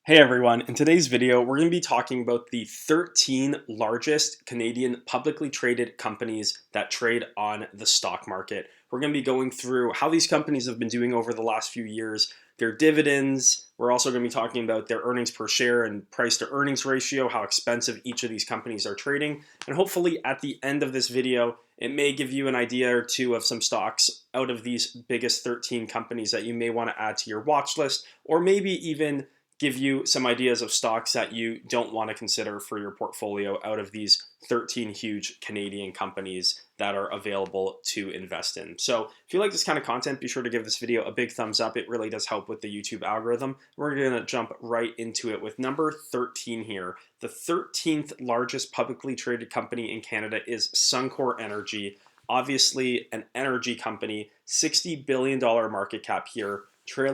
Hey everyone, in today's video, we're going to be talking about the 13 largest Canadian publicly traded companies that trade on the stock market. We're going to be going through how these companies have been doing over the last few years, their dividends. We're also going to be talking about their earnings per share and price to earnings ratio, how expensive each of these companies are trading. And hopefully at the end of this video, it may give you an idea or two of some stocks out of these biggest 13 companies that you may want to add to your watch list, or maybe even give you some ideas of stocks that you don't want to consider for your portfolio out of these 13 huge Canadian companies that are available to invest in. So if you like this kind of content, be sure to give this video a big thumbs up. It really does help with the YouTube algorithm. We're going to jump right into it with number 13 here. The 13th largest publicly traded company in Canada is Suncor Energy. Obviously an energy company, $60 billion market cap here.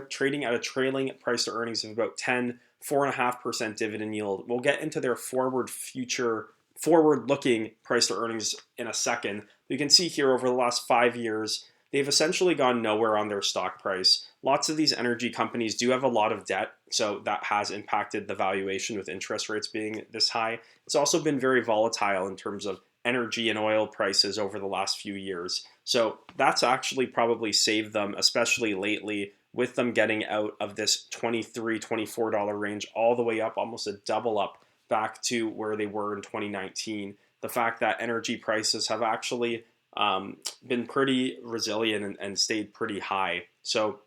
Trading at a trailing price to earnings of about 4.5% dividend yield. We'll get into their forward-looking price to earnings in a second. You can see here over the last 5 years, they've essentially gone nowhere on their stock price. Lots of these energy companies do have a lot of debt, so that has impacted the valuation with interest rates being this high. It's also been very volatile in terms of energy and oil prices over the last few years. So that's actually probably saved them, especially lately, with them getting out of this $23, $24 range all the way up, almost a double up back to where they were in 2019. The fact that energy prices have actually been pretty resilient and stayed pretty high. So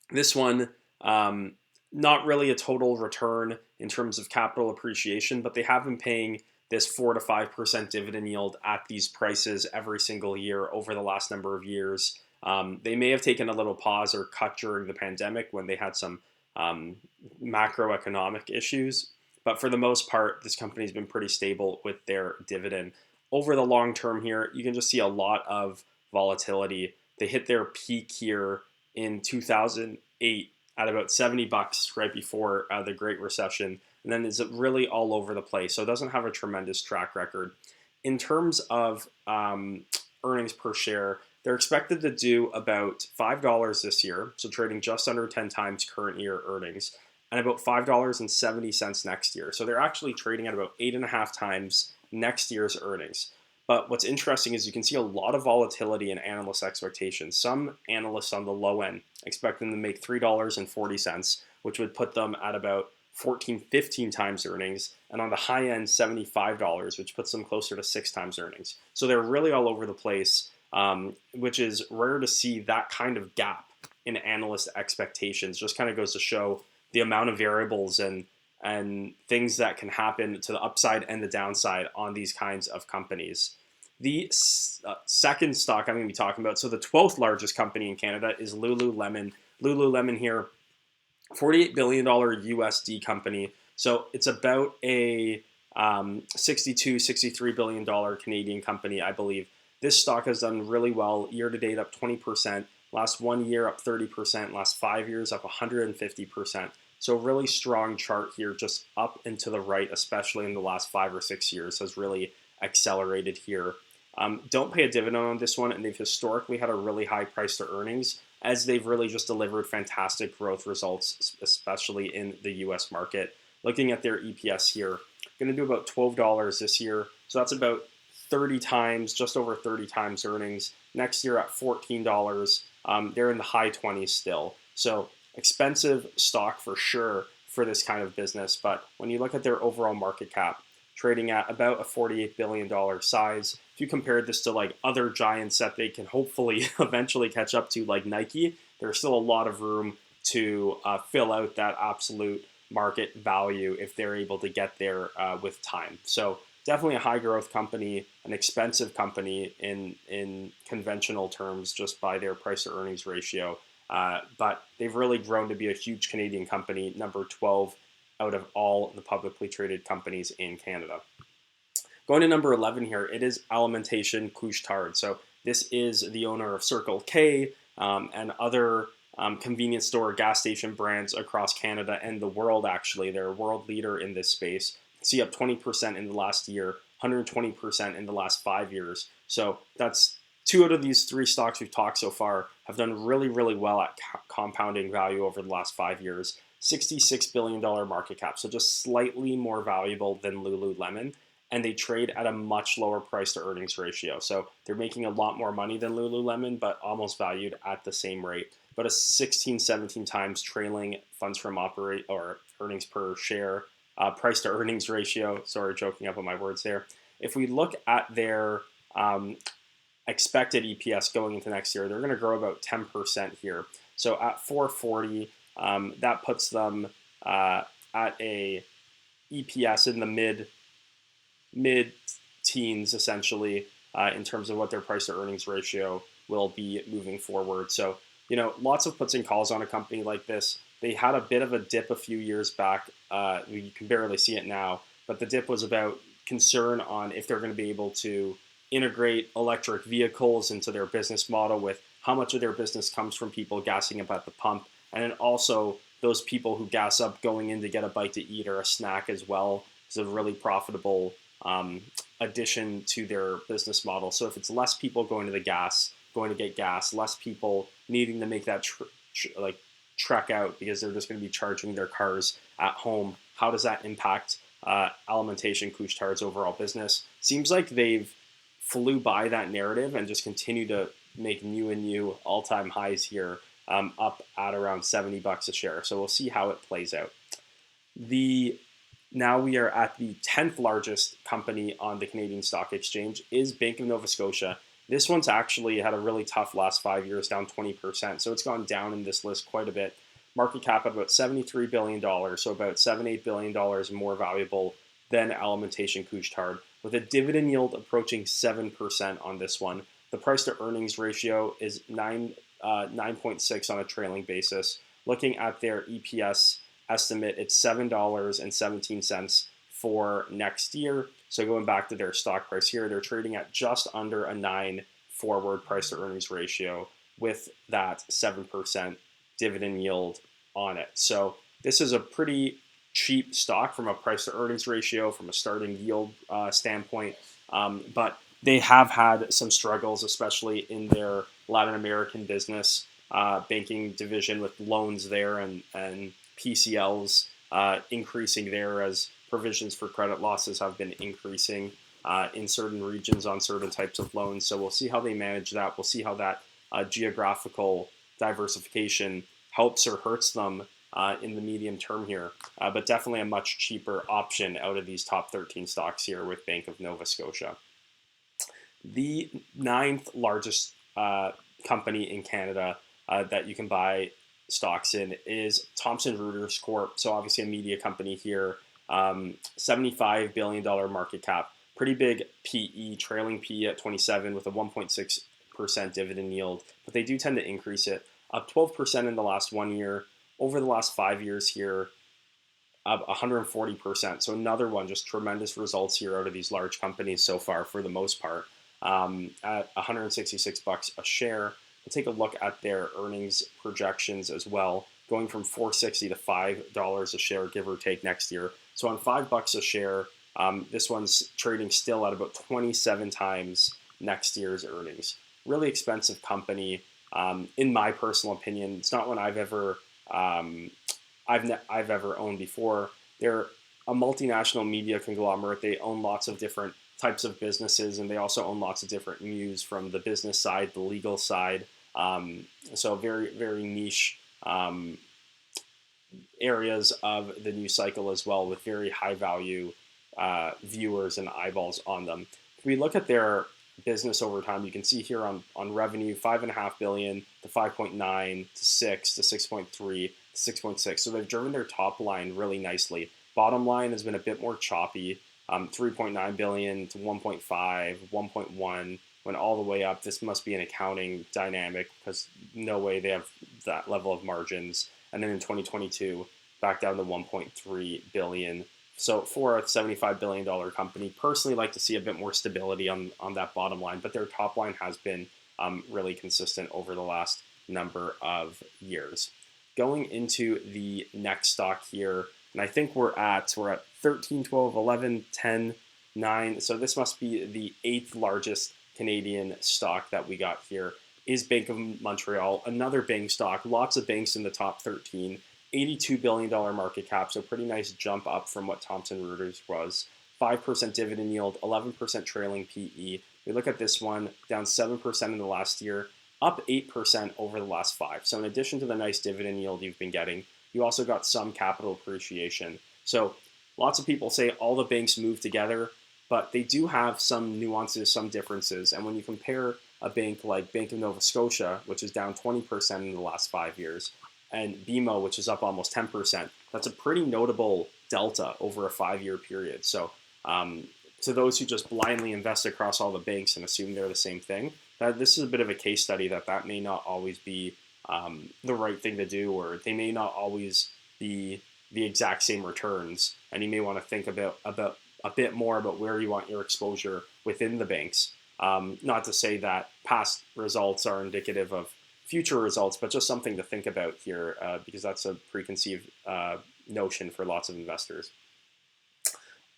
this one, not really a total return in terms of capital appreciation, but they have been paying this 4 to 5% dividend yield at these prices every single year over the last number of years. They may have taken a little pause or cut during the pandemic when they had some macroeconomic issues. But for the most part, this company has been pretty stable with their dividend. Over the long term here, you can just see a lot of volatility. They hit their peak here in 2008 at about $70 right before the Great Recession. And then it's really all over the place. So it doesn't have a tremendous track record. In terms of earnings per share, they're expected to do about $5 this year, so trading just under 10 times current year earnings, and about $5.70 next year. So they're actually trading at about 8.5 times next year's earnings. But what's interesting is you can see a lot of volatility in analyst expectations. Some analysts on the low end expect them to make $3.40, which would put them at about 14, 15 times earnings, and on the high end, $75, which puts them closer to 6 times earnings. So they're really all over the place. Which is rare to see that kind of gap in analyst expectations. Just kind of goes to show the amount of variables and things that can happen to the upside and the downside on these kinds of companies. The second stock I'm going to be talking about, so the 12th largest company in Canada is Lululemon. Lululemon here, $48 billion USD company. So it's about a $63 billion Canadian company, I believe. This stock has done really well, year to date up 20%, last 1 year up 30%, last 5 years up 150%. So really strong chart here, just up and to the right, especially in the last 5 or 6 years, has really accelerated here. Don't pay a dividend on this one, and they've historically had a really high price to earnings, as they've really just delivered fantastic growth results, especially in the US market. Looking at their EPS here, going to do about $12 this year, so that's about 30 times, just over 30 times earnings. Next year at $14, they're in the high 20s still. So expensive stock for sure for this kind of business. But when you look at their overall market cap, trading at about a $48 billion size, if you compare this to like other giants that they can hopefully eventually catch up to, like Nike, there's still a lot of room to fill out that absolute market value if they're able to get there with time. So definitely a high growth company, an expensive company in conventional terms just by their price to earnings ratio. But they've really grown to be a huge Canadian company, number 12 out of all the publicly traded companies in Canada. Going to number 11 here, it is Alimentation Couche. So this is the owner of Circle K and other convenience store, gas station brands across Canada and the world actually. They're a world leader in this space. See up 20% in the last year, 120% in the last 5 years. So that's 2 out of these 3 stocks we've talked so far have done really, really well at compounding value over the last 5 years. $66 billion market cap, so just slightly more valuable than Lululemon, and they trade at a much lower price to earnings ratio. So they're making a lot more money than Lululemon, but almost valued at the same rate. But a 16, 17 times trailing funds from operate or earnings per share, price to earnings ratio. Sorry, joking up on my words there. If we look at their expected EPS going into next year, they're going to grow about 10% here. So at 440, that puts them at a EPS in the mid teens essentially in terms of what their price to earnings ratio will be moving forward. So, lots of puts and calls on a company like this. They had a bit of a dip a few years back. You can barely see it now, but the dip was about concern on if they're going to be able to integrate electric vehicles into their business model, with how much of their business comes from people gassing up at the pump, and then also those people who gas up going in to get a bite to eat or a snack as well. It's a really profitable addition to their business model. So if it's less people going to get gas, less people needing to make that trek out because they're just going to be charging their cars at home, how does that impact Alimentation, Couche Tard's overall business? Seems like they've flew by that narrative and just continue to make new all-time highs here, up at around $70 a share. So we'll see how it plays out. Now we are at the 10th largest company on the Canadian Stock Exchange is Bank of Nova Scotia. This one's actually had a really tough last 5 years, down 20%. So it's gone down in this list quite a bit. Market cap at about $73 billion, so about $7-8 billion more valuable than Alimentation Couche Tard, with a dividend yield approaching 7% on this one. The price to earnings ratio is 9.6 on a trailing basis. Looking at their EPS estimate, it's $7.17 for next year. So going back to their stock price here, they're trading at just under a 9 forward price to earnings ratio with that 7% dividend yield on it. So this is a pretty cheap stock from a price to earnings ratio, from a starting yield standpoint. But they have had some struggles, especially in their Latin American business banking division, with loans there and PCLs increasing there as provisions for credit losses have been increasing in certain regions on certain types of loans. So we'll see how they manage that. We'll see how that geographical diversification helps or hurts them in the medium term here. But definitely a much cheaper option out of these top 13 stocks here with Bank of Nova Scotia. The 9th largest company in Canada that you can buy stocks in is Thomson Reuters Corp. So obviously a media company here, $75 billion market cap, pretty big PE, trailing PE at 27 with a 1.6% dividend yield, but they do tend to increase it, up 12% in the last 1 year. Over the last 5 years here, up 140%. So another one, just tremendous results here out of these large companies so far for the most part, at $166 a share. We'll take a look at their earnings projections as well, going from $4.60 to $5 a share, give or take, next year. So on $5 a share, this one's trading still at about 27 times next year's earnings. Really expensive company, in my personal opinion. It's not one I've ever owned before. They're a multinational media conglomerate. They own lots of different types of businesses, and they also own lots of different news from the business side, the legal side. So very, very niche areas of the news cycle as well, with very high value viewers and eyeballs on them. If we look at their business over time, you can see here on revenue, $5.5 billion to 5.9 to 6 to 6.3 to 6.6. So they've driven their top line really nicely. Bottom line has been a bit more choppy. 3.9 billion to 1.5, 1.1, went all the way up. This must be an accounting dynamic, because no way they have that level of margins. And then in 2022, back down to 1.3 billion. So for a $75 billion company, personally like to see a bit more stability on that bottom line, but their top line has been really consistent over the last number of years. Going into the next stock here, and I think we're at 13, 12, 11, 10, 9. So this must be the 8th largest Canadian stock that we got here, is Bank of Montreal, another bank stock. Lots of banks in the top 13. $82 billion market cap, so pretty nice jump up from what Thomson Reuters was. 5% dividend yield, 11% trailing PE. We look at this one, down 7% in the last year, up 8% over the last 5. So in addition to the nice dividend yield you've been getting, you also got some capital appreciation. So lots of people say all the banks move together, but they do have some nuances, some differences. And when you compare a bank like Bank of Nova Scotia, which is down 20% in the last 5 years, and BMO, which is up almost 10%, that's a pretty notable delta over a 5-year period. So to those who just blindly invest across all the banks and assume they're the same thing, this is a bit of a case study that may not always be the right thing to do, or they may not always be the exact same returns, and you may want to think about a bit more about where you want your exposure within the banks. Not to say that past results are indicative of future results, but just something to think about here, because that's a preconceived notion for lots of investors.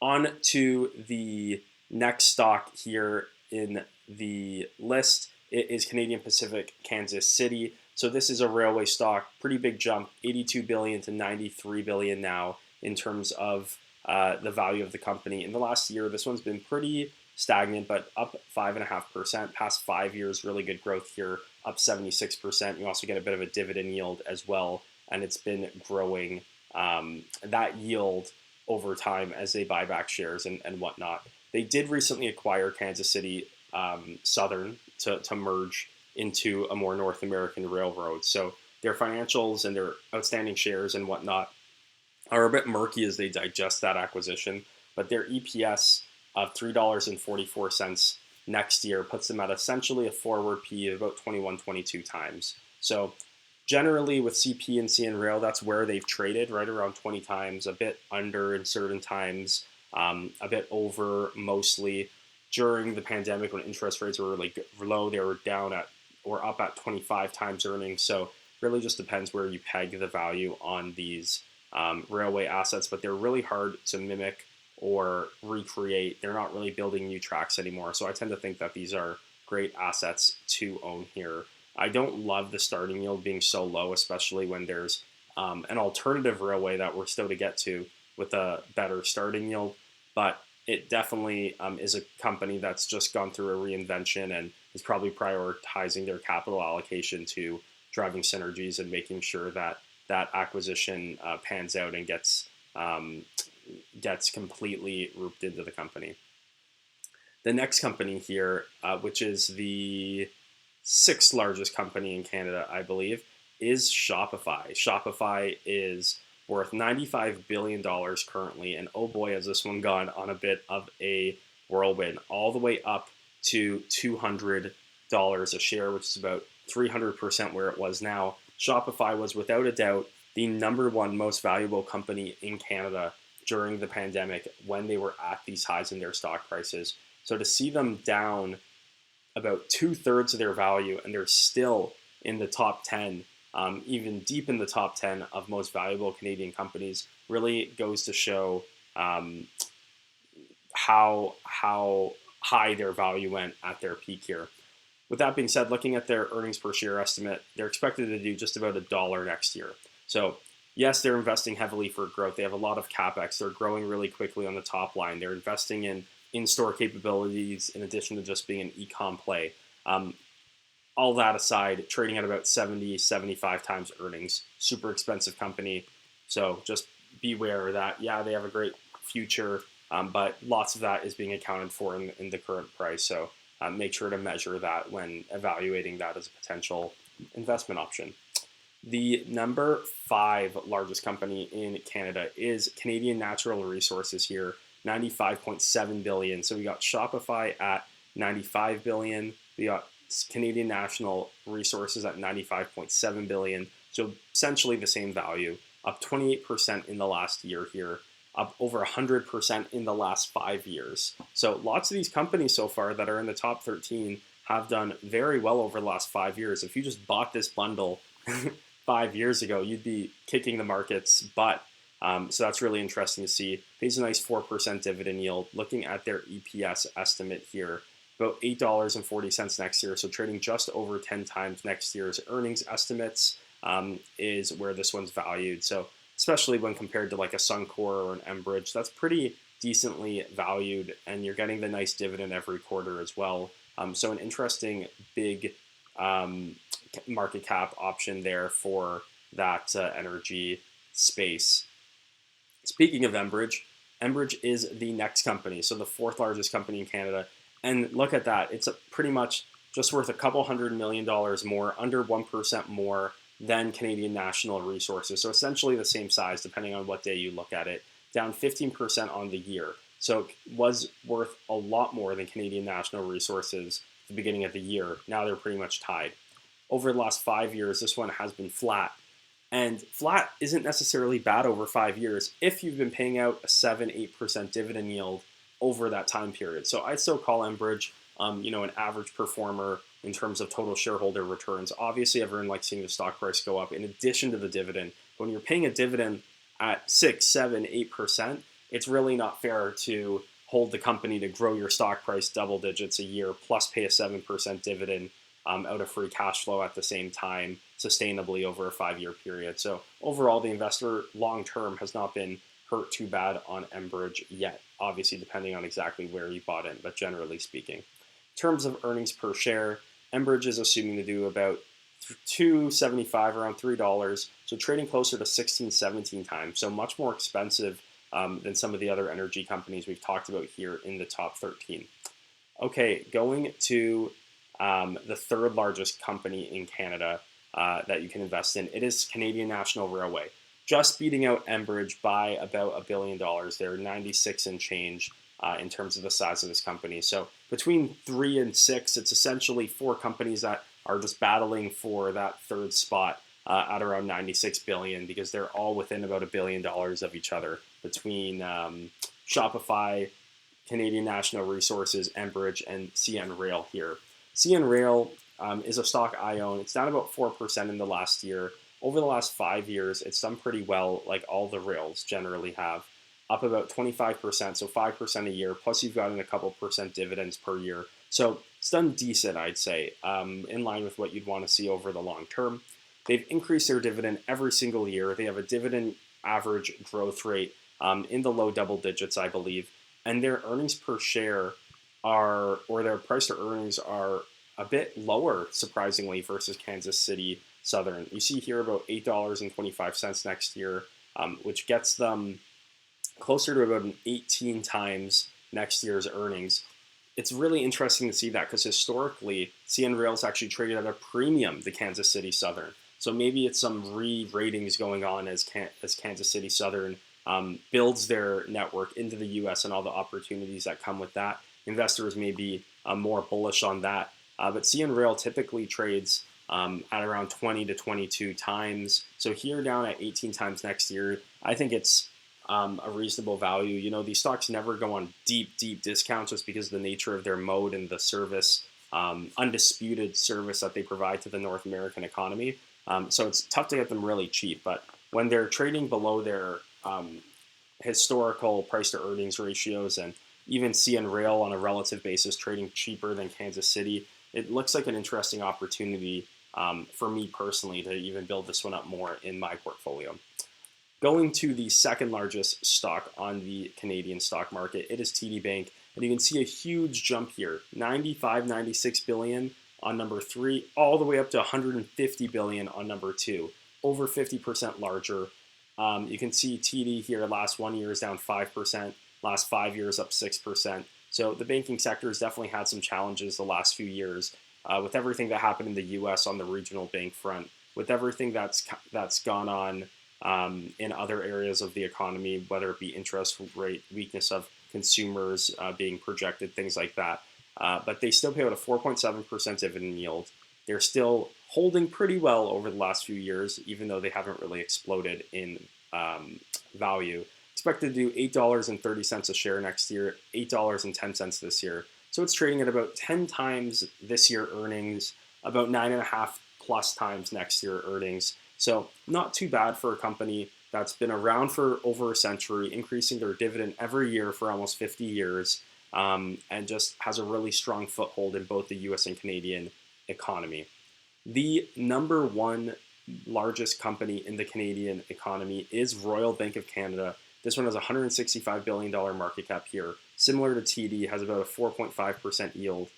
On to the next stock here in the list. It is Canadian Pacific Kansas City. So this is a railway stock, pretty big jump, 82 billion to 93 billion now in terms of the value of the company. In the last year, this one's been pretty stagnant, but up 5.5%. Past 5 years, really good growth here, up 76%. You also get a bit of a dividend yield as well, and it's been growing that yield over time as they buy back shares and whatnot. They did recently acquire Kansas City Southern to merge into a more North American railroad. So their financials and their outstanding shares and whatnot are a bit murky as they digest that acquisition, but their EPS of $3.44 next year puts them at essentially a forward PE of about 21, 22 times. So generally with CP and CN Rail, that's where they've traded, right around 20 times, a bit under in certain times, a bit over mostly. During the pandemic when interest rates were really low, they were down at or up at 25 times earnings. So really just depends where you peg the value on these railway assets, but they're really hard to mimic or recreate. They're not really building new tracks anymore. So I tend to think that these are great assets to own here. I don't love the starting yield being so low, especially when there's an alternative railway that we're still to get to with a better starting yield. But it definitely is a company that's just gone through a reinvention and is probably prioritizing their capital allocation to driving synergies and making sure that that acquisition pans out and gets completely roped into the company. The next company here, which is the 6th largest company in Canada, I believe, is Shopify. Shopify is worth $95 billion currently, and oh boy, has this one gone on a bit of a whirlwind, all the way up to $200 a share, which is about 300% where it was now. Shopify was without a doubt the #1 most valuable company in Canada during the pandemic when they were at these highs in their stock prices. So to see them down about 2/3 of their value, and they're still in the top 10, even deep in the top 10 of most valuable Canadian companies, really goes to show how high their value went at their peak here. With that being said, looking at their earnings per share estimate, they're expected to do just about $1 next year. So yes, they're investing heavily for growth. They have a lot of CapEx. They're growing really quickly on the top line. They're investing in in-store capabilities in addition to just being an e-com play. All that aside, trading at about 70, 75 times earnings, super expensive company. So just beware that, yeah, they have a great future, but lots of that is being accounted for in the current price. So make sure to measure that when evaluating that as a potential investment option. The number 5 largest company in Canada is Canadian Natural Resources here, $95.7 billion. So we got Shopify at $95 billion. We got Canadian National Resources at $95.7 billion. So essentially the same value, up 28% in the last year here, up over 100% in the last 5 years. So lots of these companies so far that are in the top 13 have done very well over the last 5 years. If you just bought this bundle 5 years ago, you'd be kicking the market's butt. So that's really interesting to see. Pays a nice 4% dividend yield. Looking at their EPS estimate here, about $8.40 next year. So trading just over 10 times next year's earnings estimates. is where this one's valued. So especially when compared to like a Suncor or an Enbridge, that's pretty decently valued, and you're getting the nice dividend every quarter as well. So an interesting big market cap option there for that energy space. Speaking of Enbridge, Enbridge is the next company, so the fourth largest company in Canada. And look at that, it's pretty much just worth a couple $100 million more, under 1% more than Canadian National Resources. So essentially the same size, depending on what day you look at it, down 15% on the year. So it was worth a lot more than Canadian National Resources at the beginning of the year. Now they're pretty much tied. Over the last 5 years, this one has been flat. And flat isn't necessarily bad over 5 years if you've been paying out a 7-8% dividend yield over that time period. So I'd still call Enbridge, an average performer in terms of total shareholder returns. Obviously, everyone likes seeing the stock price go up in addition to the dividend. But when you're paying a dividend at 6, 7, 8%, it's really not fair to hold the company to grow your stock price double digits a year plus pay a 7% dividend out of free cash flow at the same time sustainably over a 5-year period. So overall, the investor long-term has not been hurt too bad on Enbridge yet, obviously depending on exactly where you bought in, but generally speaking. In terms of earnings per share, Enbridge is assuming to do about $2.75, around $3, so trading closer to 16, 17 times, so much more expensive than some of the other energy companies we've talked about here in the top 13. Okay, going to the third largest company in Canada that you can invest in. It is Canadian National Railway, just beating out Enbridge by about $1 billion. They're 96 and change in terms of the size of this company. So between 3 and 6, it's essentially 4 companies that are just battling for that third spot at around 96 billion, because they're all within about $1 billion of each other between Shopify, Canadian National Resources, Enbridge, and CN Rail here. CN Rail is a stock I own. It's down about 4% in the last year. Over the last 5 years, it's done pretty well, like all the rails generally have, up about 25%, so 5% a year, plus you've gotten a couple percent dividends per year. So it's done decent, I'd say, in line with what you'd want to see over the long term. They've increased their dividend every single year. They have a dividend average growth rate in the low double digits, I believe, and their earnings per share their price to earnings are a bit lower, surprisingly, versus Kansas City Southern. You see here about $8.25 next year, which gets them closer to about an 18 times next year's earnings. It's really interesting to see that because historically, CN Rail's actually traded at a premium to Kansas City Southern. So maybe it's some re-ratings going on as Kansas City Southern builds their network into the U.S. and all the opportunities that come with that. Investors may be more bullish on that. But CN Rail typically trades at around 20 to 22 times. So here down at 18 times next year, I think it's a reasonable value. You know, these stocks never go on deep discounts just because of the nature of their mode and the service, undisputed service that they provide to the North American economy. So it's tough to get them really cheap. But when they're trading below their historical price to earnings ratios, and even CN Rail on a relative basis trading cheaper than Kansas City, it looks like an interesting opportunity for me personally to even build this one up more in my portfolio. Going to the second largest stock on the Canadian stock market, it is TD Bank. And you can see a huge jump here, 96 billion on number 3, all the way up to 150 billion on number 2, over 50% larger. You can see TD here, last 1 year is down 5%, last 5 years up 6%. So the banking sector has definitely had some challenges the last few years with everything that happened in the U.S. on the regional bank front, with everything that's gone on in other areas of the economy, whether it be interest rate weakness of consumers being projected, things like that. But they still pay out a 4.7% dividend yield. They're still holding pretty well over the last few years, even though they haven't really exploded in value. Expected to do $8.30 a share next year, $8.10 this year. So it's trading at about 10 times this year earnings, about 9.5 plus times next year earnings. So not too bad for a company that's been around for over a century, increasing their dividend every year for almost 50 years, and just has a really strong foothold in both the US and Canadian economy. The number one largest company in the Canadian economy is Royal Bank of Canada. This one has a $165 billion market cap here. Similar to TD, has about a 4.5% yield.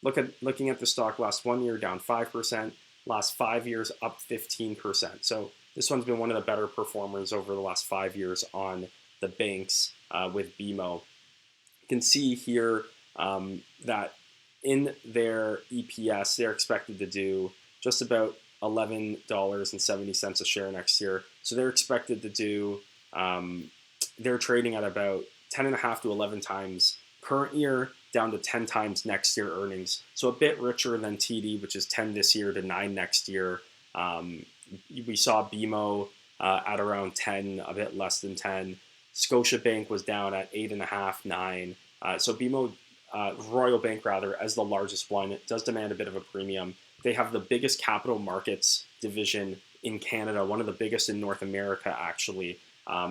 Looking at the stock last 1 year, down 5%. Last 5 years, up 15%. So this one's been one of the better performers over the last 5 years on the banks with BMO. You can see here that in their EPS, they're expected to do just about $11.70 a share next year. So they're expected to do, they're trading at about 10.5 to 11 times current year, down to 10 times next year earnings. So a bit richer than TD, which is 10 this year to 9 next year. We saw BMO at around 10, a bit less than 10. Scotiabank was down at 8.5, 9. So BMO, Royal Bank rather, as the largest one, it does demand a bit of a premium. They have the biggest capital markets division in Canada, one of the biggest in North America actually,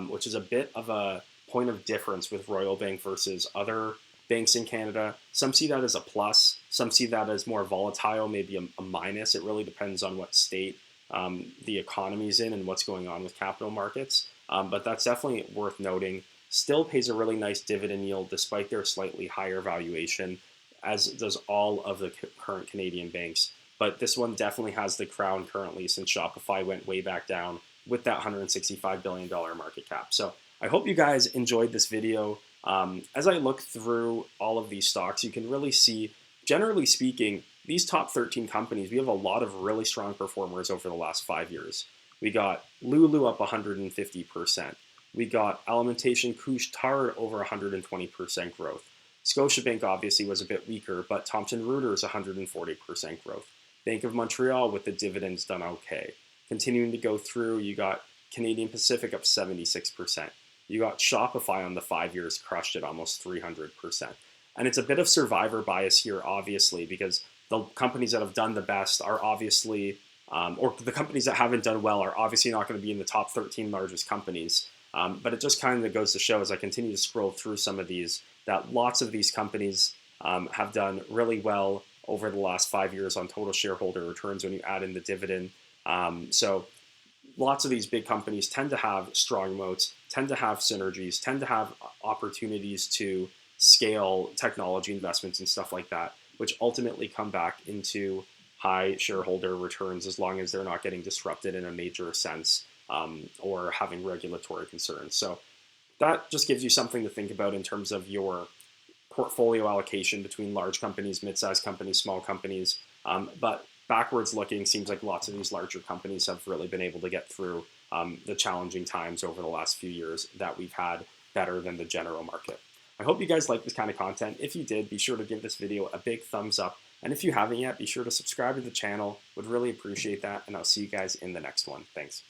which is a bit of a point of difference with Royal Bank versus other banks in Canada. Some see that as a plus, some see that as more volatile, maybe a minus. It really depends on what state the economy's in and what's going on with capital markets. But that's definitely worth noting. Still pays a really nice dividend yield despite their slightly higher valuation, as does all of the current Canadian banks. But this one definitely has the crown currently, since Shopify went way back down with that $165 billion market cap. So I hope you guys enjoyed this video. As I look through all of these stocks, you can really see, generally speaking, these top 13 companies, we have a lot of really strong performers over the last 5 years. We got Lulu up 150%. We got Alimentation, Couche, over 120% growth. Scotiabank obviously was a bit weaker, but Thomson Reuters 140% growth. Bank of Montreal with the dividends done okay. Continuing to go through, you got Canadian Pacific up 76%. You got Shopify on the 5 years, crushed it almost 300%. And it's a bit of survivor bias here, obviously, because the companies that have done the best are obviously, or the companies that haven't done well are obviously not going to be in the top 13 largest companies. But it just kind of goes to show, as I continue to scroll through some of these, that lots of these companies have done really well over the last 5 years on total shareholder returns when you add in the dividend. So lots of these big companies tend to have strong moats, tend to have synergies, tend to have opportunities to scale technology investments and stuff like that, which ultimately come back into high shareholder returns as long as they're not getting disrupted in a major sense or having regulatory concerns. So that just gives you something to think about in terms of your portfolio allocation between large companies, mid-sized companies, small companies. But backwards looking, seems like lots of these larger companies have really been able to get through the challenging times over the last few years that we've had better than the general market. I hope you guys like this kind of content. If you did, be sure to give this video a big thumbs up. And if you haven't yet, be sure to subscribe to the channel. Would really appreciate that. And I'll see you guys in the next one. Thanks.